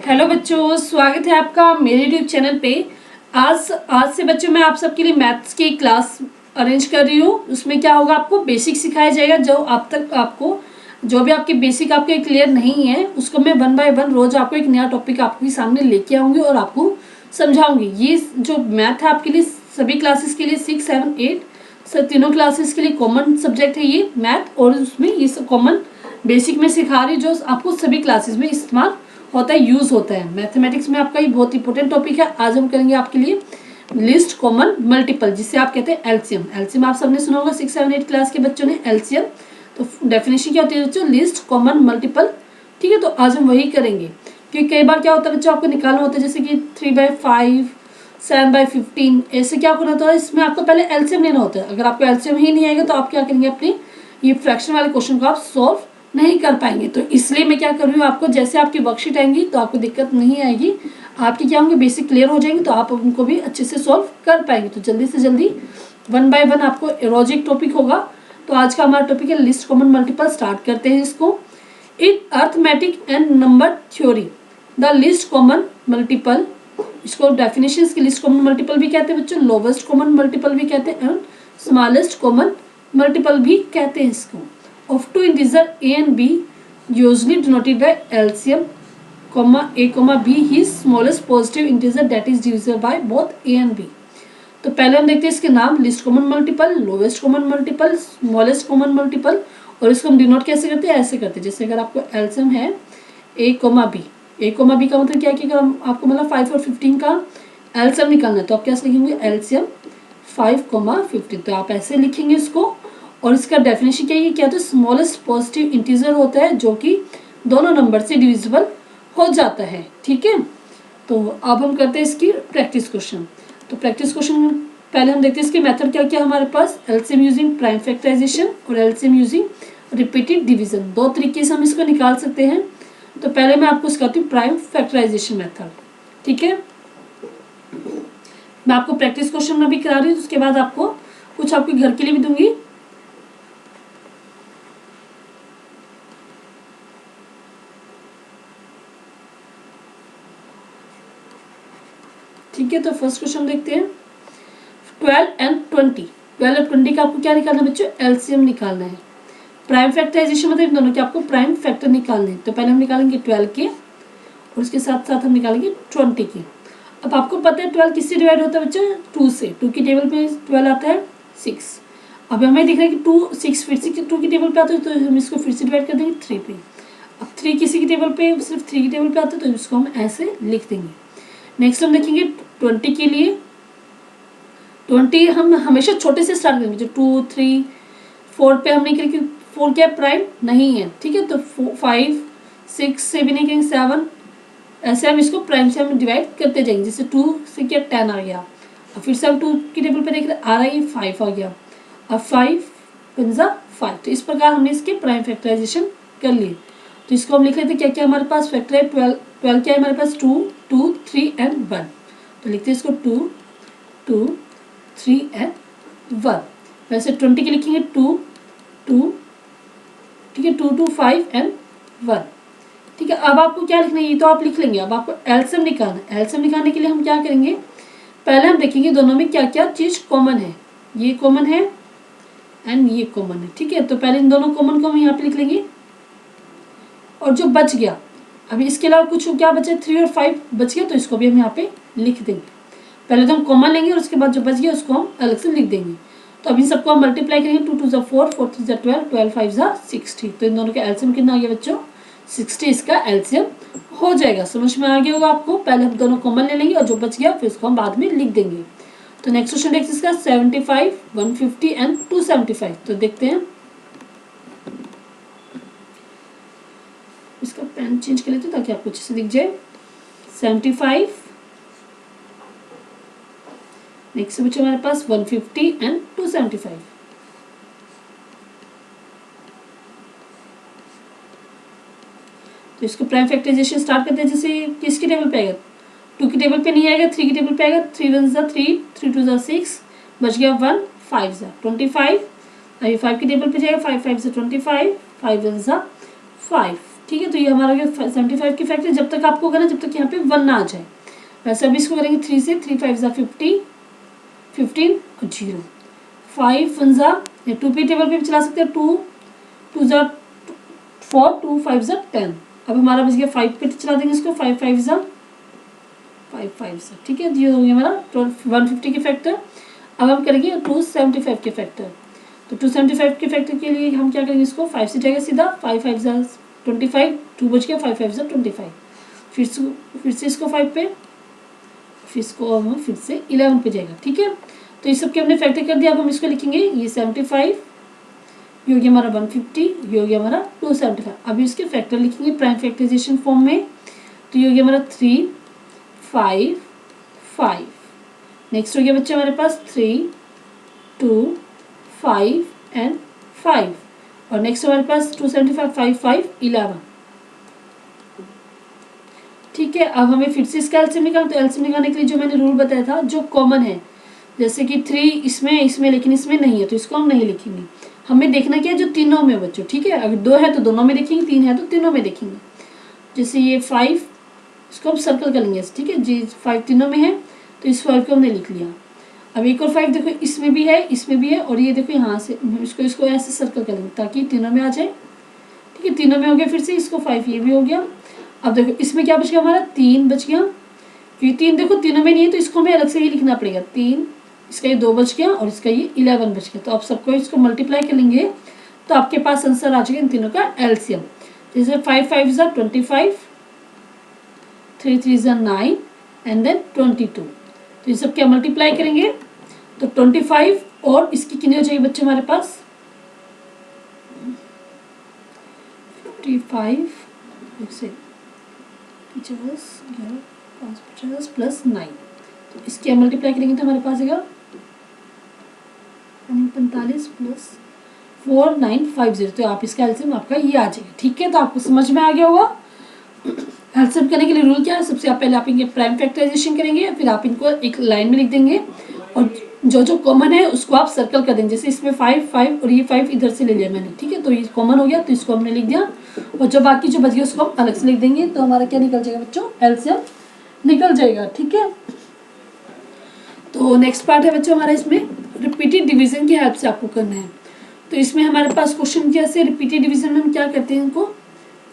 Hello बच्चों, स्वागत है आपका मेरे यूट्यूब चैनल पे। आज से बच्चों मैं आप सबके लिए मैथ्स की क्लास अरेंज कर रही हूँ। उसमें क्या होगा, आपको बेसिक सिखाया जाएगा। जो अब तक आपको जो भी आपके बेसिक आपके क्लियर नहीं है उसको मैं 1 बाय 1 रोज आपको एक नया टॉपिक आपके सामने लेके आऊँगी और आपको समझाऊंगी। ये जो मैथ है आपके लिए सभी क्लासेस के लिए 6, 7, 8 तीनों क्लासेस के लिए कॉमन सब्जेक्ट है ये मैथ, और उसमें ये कॉमन बेसिक में सिखा रही जो आपको सभी क्लासेस में इस्तेमाल होता है, यूज होता है। मैथमेटिक्स में आपका ये बहुत इंपॉर्टेंट टॉपिक है। आज हम करेंगे आपके लिए लिस्ट कॉमन मल्टीपल, जिसे आप कहते हैं एलसीएम। एलसीएम आप सबने सुना होगा 6, 7, 8 क्लास के बच्चों ने एलसीएम। तो डेफिनेशन क्या होती है बच्चों, लिस्ट कॉमन मल्टीपल। ठीक है, तो आज हम वही करेंगे। क्योंकि कई बार क्या होता है बच्चों, आपको निकालना होता है जैसे कि 3/5, 7/15, ऐसे क्या करना होता है, इसमें आपको पहले एलसीएम लेना होता है। अगर आपको एलसीएम ही नहीं आएगा तो आप क्या करेंगे, अपने ये फ्रैक्शन वाले क्वेश्चन को आप सॉल्व नहीं कर पाएंगे। तो इसलिए मैं क्या कर रही हूँ, आपको जैसे आपकी वर्कशीट आएंगी तो आपको दिक्कत नहीं आएगी, आपके क्या होंगे बेसिक क्लियर हो जाएंगे, तो आप उनको भी अच्छे से सॉल्व कर पाएंगे। तो जल्दी से जल्दी 1 बाय 1 आपको लॉजिक टॉपिक होगा। तो आज का हमारा टॉपिक है लिस्ट कॉमन मल्टीपल। स्टार्ट करते हैं इसको। In arithmetic and number theory the list common multiple, इसको डेफिनेशन की लिस्ट कॉमन मल्टीपल भी कहते हैं बच्चों, लोवेस्ट कॉमन मल्टीपल भी कहते हैं, एंड स्मॉलेस्ट कॉमन मल्टीपल भी कहते हैं इसको। of two integer a and b usually denoted by LCM, a, b is smallest positive integer that is divisible by both a and b। तो पहले हम देखते हैं इसके नाम, list common multiple, lowest common multiple, smallest common multiple. और इसको हम डिनोट कैसे करते हैं, ऐसे करते हैं। जैसे अगर आपको एलसीएम है a, b, a, b का मतलब क्या है कि अगर आपको मतलब 5 और 15 का एलसीएम निकालना है तो आप कैसे लिखेंगे, एलसीएम 5, 15। तो आप ऐसे लिखेंगे इसको। और इसका डेफिनेशन क्या है, क्या होता है, स्मॉलेस्ट पॉजिटिव इंटीजर होता है जो कि दोनों नंबर से डिविजिबल हो जाता है। ठीक है, तो अब हम करते हैं इसकी प्रैक्टिस क्वेश्चन। तो प्रैक्टिस क्वेश्चन पहले हम देखते हैं इसके मेथड क्या क्या हमारे पास, एलसीएम यूजिंग प्राइम फैक्टराइजेशन और एलसीएम यूजिंग रिपीटेड डिवीजन। दो तरीके से हम इसको निकाल सकते हैं। तो पहले मैं आपको सिखाती हूँ प्राइम फैक्टराइजेशन मेथड। ठीक है, मैं आपको प्रैक्टिस क्वेश्चन में भी करा रही हूँ, उसके बाद आपको कुछ आपके घर के लिए भी दूंगी। ठीक है, तो फर्स्ट क्वेश्चन देखते हैं। 12 and 20, 12 और 20 का आपको क्या निकालना है बच्चों, एलसीएम निकालना है। प्राइम फैक्टराइजेशन मतलब इन दोनों के आपको प्राइम फैक्टर निकालने हैं। तो पहले हम निकालेंगे 12 के और उसके साथ साथ हम निकालेंगे 20 के। अब आपको पता है 12 किससे डिवाइड होता है बच्चों, 2 से। 2 की टेबल पे 12 आता है 6। अब हमें दिख रहा है कि 2, 6 फिर से 2 की टेबल पे आता है, तो हम इसको फिर से डिवाइड कर देंगे 3 पे। अब 3 किसी की टेबल पे, सिर्फ 3 की टेबल पे आता है, तो इसको हम ऐसे लिख देंगे। नेक्स्ट हम देखेंगे 20 के लिए। 20 हम हमेशा छोटे से स्टार्ट करेंगे, जो 2, 3, 4 पे हम नहीं करेंगे, 4 क्या प्राइम नहीं है। ठीक है, तो 5, 6 से भी नहीं करेंगे, 7, ऐसे हम इसको प्राइम से हम डिवाइड करते जाएंगे। जैसे 2 से क्या 10 आ गया, अब फिर से हम 2 की टेबल पे देख रहे आ रहा है 5 आ गया, अब 5 पंजा 5। तो इस प्रकार हमने इसके प्राइम फैक्टराइजेशन कर लिए। तो इसको हम लिख लेते क्या क्या हमारे पास फैक्टर है, 12 क्या है हमारे पास, 2, 2, 3 एंड 1। तो लिखते हैं इसको 2, 2, 3 एंड 1। वैसे 20 के लिखेंगे 2, 2, ठीक है, 2, 2, 5 एंड 1। ठीक है, अब आपको क्या लिखना है, ये तो आप लिख लेंगे। अब आपको एलसीएम निकालना है। एलसीएम निकालने के लिए हम क्या करेंगे, पहले हम देखेंगे दोनों में क्या क्या चीज़ कॉमन है। ये कॉमन है एंड ये कॉमन है। ठीक है, तो पहले इन दोनों कॉमन को हम यहाँ पे लिख लेंगे। और जो बच गया, अभी इसके अलावा कुछ क्या बचा, 3 और 5 बच गया, तो इसको भी हम यहाँ पे लिख देंगे। पहले तो हम कॉमन लेंगे और उसके बाद जो बच गया उसको हम अलग से लिख देंगे। तो अभी सबको हम मल्टीप्लाई करेंगे, 2 2 4, 4 3 12, 12 5 60। तो इन दोनों का एलसीएम कितना आ गया बच्चों, 60 इसका एलसीएम हो जाएगा। समझ में आ गया होगा आपको। पहले हम दोनों कॉमन ले लेंगे और जो बच गया फिर इसको हम बाद में लिख देंगे। तो नेक्स्ट क्वेश्चन देखते हैं इसका 75, 150 एंड 275। तो देखते हैं, इसका पेन चेंज कर लेते हैं ताकि आपको अच्छे से दिख जाए। 75, नेक्स्ट बच्चे हमारे पास 150 एंड 275। तो इसको प्राइम फैक्टराइजेशन स्टार्ट करते हैं। जैसे किसकी टेबल पे आएगा, 2 की टेबल पे नहीं आएगा, 3 की टेबल पे आएगा। 3 1 3, 3 2 6, बच गया 1, 5 25। अभी 5 की टेबल पे जाएगा, 5 5 25, 5 1 5। ठीक है, तो ये हमारा हो गया 75 की फैक्टर। जब तक आपको करना, जब तक यहाँ पे 1 ना आ जाए। वैसे अभी इसको करेंगे 3 से, 3 5 ज़ा 50, 15 और 0, 5 1 ज़ा, 2 पे टेबल पे भी चला सकते हैं, 2 2 ज़ा 4, 2 5 ज़ा 10। अब हमारा बच गया 5 पे चला देंगे इसको, 5 5 ज़ा 5 5 ज़ा, ठीक है, ये हो गया हमारा 150 के फैक्टर। अब हम करेंगे 275 के फैक्टर। तो 275 के फैक्टर के लिए हम क्या करेंगे, इसको 5 से जाएगा सीधा, 5 5 ज़ा 25, 2 बच गया, 5 5 ज़ा 25, फिर से इसको 5 पे, फिर इसको हम फिर से 11 पे जाएगा, ठीक है। तो इस सब के हमने फैक्टर कर दिया। अब हम इसको लिखेंगे, ये 75, ये हो गया हमारा 150, ये हो गया हमारा 275। अभी इसके फैक्टर लिखेंगे प्राइम फैक्टराइजेशन फॉर्म में। तो ये हो गया हमारा 3 5 5। नेक्स्ट हो गया बच्चे हमारे पास 3 2 5 एंड 5। और नेक्स्ट हमारे पास 275 5 5 11, ठीक है। अब हमें फिर से इसका एलसीएम निकालना। तो एलसीएम निकालने के लिए जो मैंने रूल बताया था, जो कॉमन है, जैसे कि 3 इसमें लेकिन इसमें नहीं है, तो इसको हम नहीं लिखेंगे। हमें देखना क्या है, जो तीनों में बच्चों, ठीक है। अगर 2 है तो दोनों में देखेंगे, 3 है तो तीनों में देखेंगे। जैसे ये 5, इसको हम सर्कल कर लेंगे, ठीक है जी, 5 तीनों में है, तो इस 5 को हमने लिख लिया। अब एक और 5 देखो, इसमें भी है, इसमें भी है, और ये देखो यहाँ से इसको ऐसे सर्कल कर लेंगे ताकि तीनों में आ जाए, ठीक है। तीनों में हो गया, फिर से इसको 5, ये भी हो गया। अब देखो इसमें क्या बच गया हमारा, 3 बच गया। ये 3 देखो तीनों में नहीं है, तो इसको हमें अलग से ही लिखना पड़ेगा। 3, इसका ये 2 बच गया, और इसका ये 11 बच गया। तो आप सबको इसको मल्टीप्लाई कर लेंगे, तो आपके पास आंसर आ जाएगा इन तीनों का एलसीएम। जैसे 5 5 ज़ा 25, 3 3 ज़ा 9 एंड देन 22। तो ये सब क्या मल्टीप्लाई करेंगे, तो 25 और इसकी कितनी हो जाएगी बच्चे हमारे पास, 55 से 50 50 प्लस 9, तो इसकी मल्टीप्लाई करेंगे तो हमारे पास आएगा 45 प्लस 4950। तो आप इसका एलसीएम आपका ये आ जाएगा, ठीक है। तो आपको समझ में आ गया होगा। एलसीएम करने के लिए रूल क्या है, सबसे आप पहले आप इनके प्राइम फैक्टराइजेशन करेंगे, फिर आप इनको एक लाइन में लिख देंगे, और जो कॉमन है उसको आप सर्कल कर देंगे। जैसे इसमें 5 5 और ये 5 इधर से ले लिया मैंने, ठीक है। तो ये कॉमन हो गया, तो इसको हमने लिख दिया, और जो बाकी जो बच गया उसको हम अलग से लिख देंगे। तो हमारा क्या निकल जाएगा बच्चों, एलसीएम निकल जाएगा, ठीक है। तो नेक्स्ट पार्ट है बच्चों हमारा, इसमें रिपीटेड डिवीजन की हेल्प से आपको करना है। तो इसमें हमारे पास क्वेश्चन कैसे, रिपीटेड डिवीजन में हम क्या करते हैं इनको,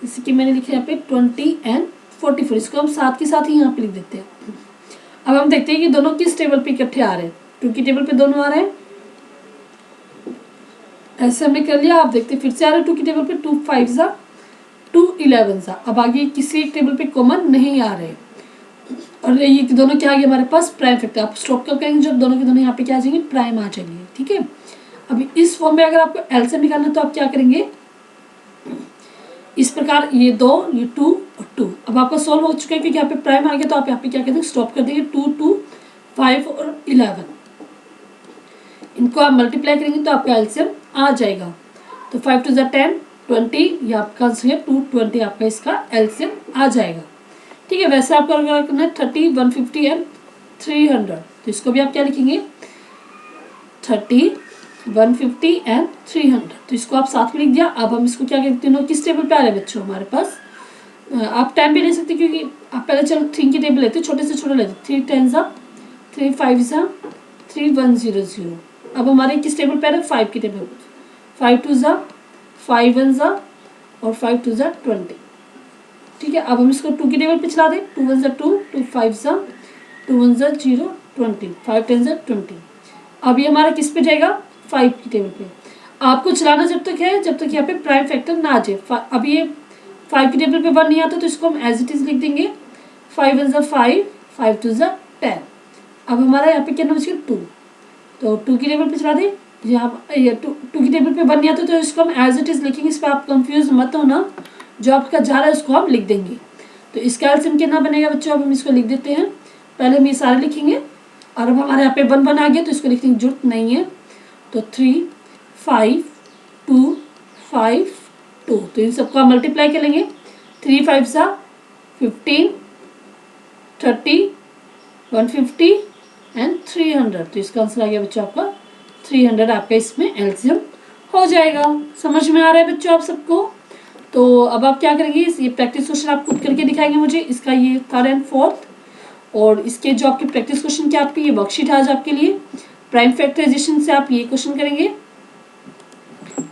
जैसे कि मैंने लिखा है यहाँ पे 20 एंड 44, इसको हम साथ के साथ ही यहाँ पे लिख देते हैं। अब हम देखते हैं कि दोनों किस टेबल पे इकट्ठे आ रहे हैं। 2 की टेबल पे दोनों आ रहे हैं, ऐसे हमने कर लिया। आप देखते हैं फिर से आ रहे हैं 2 की टेबल पे, 2 5 ज़ा 2 11 ज़ा। अब आगे किसी एक टेबल पे कॉमन नहीं आ रहे, और ये दोनों क्या आ गए हमारे पास, प्राइम फैक्टर। आप स्टॉप कब करेंगे, जब दोनों के दोनों यहाँ पे क्या आ जाएंगे, प्राइम आ जाएंगे, ठीक है। अभी इस फॉर्म में अगर आपको एलसीएम निकालना है तो आप क्या करेंगे, इस प्रकार ये 2 ये 2 और 2। अब आपका सॉल्व हो चुका है क्योंकि यहाँ पे प्राइम आ गया, तो आप यहाँ पे क्या करेंगे, स्टॉप कर देंगे। 2 2 5 और 11, इनको आप मल्टीप्लाई करेंगे तो आपका एलसीएम आ जाएगा। तो 5 2 ज़ा 10 20, ये आपका आंसर है 220, आपका इसका एलसीएम आ जाएगा, ठीक है। वैसे आपको अगर करना है 30 150 एंड 300, तो इसको भी आप क्या लिखेंगे, 30 150 एंड 300, तो इसको आप साथ में लिख दिया। अब हम इसको क्या कहते हैं, किस टेबल पे आ रहे हैं बच्चों हमारे पास, आप टाइम भी ले सकते क्योंकि आप पहले चलो 3 की टेबल लेते, छोटे से छोटे लेते, 3 10 ज़ा 3 5 ज़ा 3 1 0 0। अब हमारे किस टेबल पे आ रहे हैं, 5 की टेबल, 5 2 ज़ा 5 1 ज़ा और 5 2 ज़ा 20, ठीक है। अब हम इसको 2 की टेबल पे चला दें, 2 1 ज़ा 2 2 5 ज़ा 2 1 ज़ा 0 20 5 10 ज़ा 20। अब ये हमारा किस पे जाएगा, 5 की टेबल पे। आपको चलाना जब तक है जब तक यहाँ पे प्राइम फैक्टर ना आ जाए। अब ये 5 की टेबल पे 1 नहीं आता, तो इसको हम एज इट इज लिख देंगे, 5 1 ज़ा 5 5 2 ज़ा 10। अब हमारा यहाँ पे क्या बच गया 2, तो 2 की टेबल पे चला दें। यहाँ 2 की टेबल पे 1 नहीं आता, तो इसको हम एज इट इज लिखेंगे। इस पर आप कंफ्यूज मत होना, जो आपका जा रहा है उसको हम लिख देंगे। तो इसका एलसीएम कितना बनेगा बच्चों, अब हम इसको लिख देते हैं। पहले हम ये सारे लिखेंगे, और अब हमारे यहाँ पे 1 1 आ गया, तो इसको लिखने की जरूरत नहीं है। तो 3 5 2 5 2, तो इन सबको हम मल्टीप्लाई करेंगे। 3 5 ज़ा 15 30 150 एंड 300, तो इसका आंसर आ गया बच्चों आपका 300, आपका इसमें एलसीएम हो जाएगा। समझ में आ रहा है बच्चों आप सबको। तो अब आप क्या करेंगे, ये प्रैक्टिस क्वेश्चन आप खुद करके दिखाएंगे मुझे, इसका ये 3rd and 4th, और इसके जो आपके प्रैक्टिस क्वेश्चन के आपके ये वर्कशीट आज आपके लिए प्राइम फैक्टराइजेशन से आप ये क्वेश्चन करेंगे।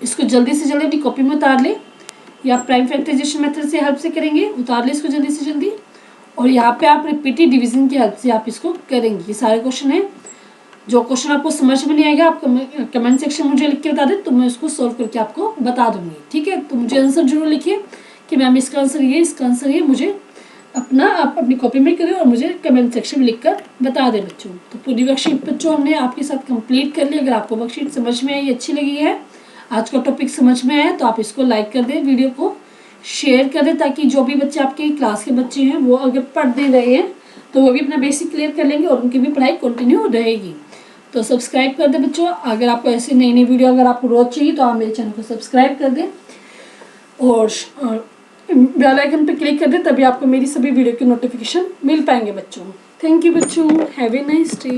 इसको जल्दी से जल्दी अपनी कॉपी में उतार ले, या प्राइम फैक्टराइजेशन मेथड से हेल्प से करेंगे, उतार ले इसको जल्दी से जल्दी। और यहाँ पे आप रिपीटेड डिवीजन की हेल्प से आप इसको करेंगे। ये सारे क्वेश्चन हैं, जो क्वेश्चन आपको समझ में नहीं आएगा आप कमेंट सेक्शन में मुझे लिख के बता दें, तो मैं उसको सॉल्व करके आपको बता दूंगी, ठीक है। तो मुझे आंसर जरूर लिखिए कि मैम इसका आंसर ये, इसका आंसर ये, मुझे आप अपनी कॉपी में करें और मुझे कमेंट सेक्शन में लिखकर बता दें बच्चों। तो पूरी वर्कशीट बच्चों हमने आपके साथ कंप्लीट कर ली। अगर आपको वर्कशीट समझ में आई, अच्छी लगी है, आज का टॉपिक समझ में आया, तो आप इसको लाइक कर दें, वीडियो को शेयर कर दें, ताकि जो भी बच्चे आपके क्लास के बच्चे हैं वो अगर पढ़ नहीं रहे हैं तो वो भी अपना बेसिक क्लियर कर लेंगे और उनकी भी पढ़ाई कंटिन्यू रहेगी। तो सब्सक्राइब कर दें बच्चों। अगर आपको ऐसी नई नई वीडियो अगर आपको रोज चाहिए तो आप मेरे चैनल को सब्सक्राइब कर दें और बेल आइकन पे क्लिक कर दें, तभी आपको मेरी सभी वीडियो के नोटिफिकेशन मिल पाएंगे बच्चों। थैंक यू बच्चों, हैव ए नाइस डे।